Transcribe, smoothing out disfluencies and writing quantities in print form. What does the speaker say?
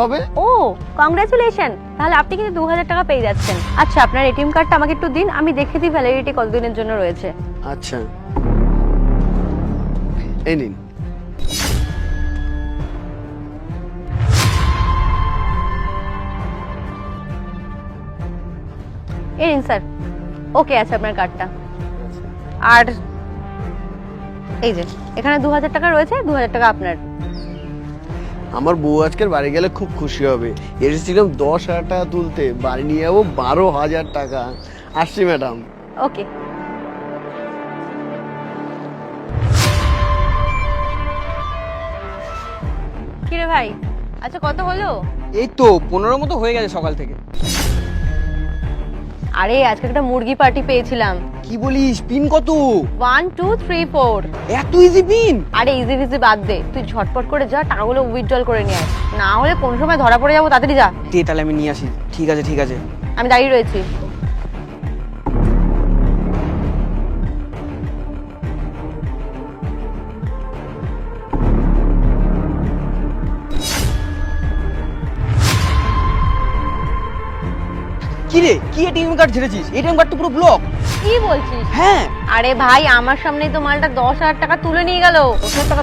হবে। ও কংগ্রাচুলেশন, তাহলে আপনি কিন্তু 2000 টাকা পেয়ে যাচ্ছেন। আচ্ছা আপনার এটিএম কার্ডটা আমাকে একটু দিন, আমি দেখে দিই ভ্যালিডিটি কতদিনের জন্য রয়েছে। আচ্ছা এই নিন। এই নিন স্যার, ওকে আছে আপনার কার্ডটা। আর এই যে এখানে 2000 টাকা রয়েছে, 2000 টাকা আপনার। আমার বউ আজকের বাড়ি গেলে খুব খুশি হবে। এসেছিলাম 10,000 টাকা তুলতে, বাড়ি নিয়ে যাবো 12,000 টাকা। আসছি ম্যাডাম। ওকে। কিরে ভাই, আচ্ছা কত হলো? এই তো 15 মতো হয়ে গেছে সকাল থেকে। আরে আজকে একটা মুরগি পার্টি পেয়েছিলাম। কি বলিস, পিন কত? 1 2 3 4। এত ইজি পিন? আরে ইজি ফিজি বাদ দে, তুই ঝটপট করে যা টাকাগুলো উইথড্রল করে নিয়ে আয়, না হলে কোন সময় ধরা পড়ে যাবো। তাড়াতাড়ি যা। দে তাহলে আমি নিয়ে আসি। ঠিক আছে ঠিক আছে। আমি দাঁড়িয়ে রয়েছি। কি রে, কি এটিএম কার্ড ছেড়েছিস? এটিএম কার্ড তো পুরো ব্লক। কি বলছিস? হ্যাঁ। আরে ভাই আমার সামনেই তো মালটা 10,000 টাকা তুলে নিয়ে গেল। 10,000 টাকা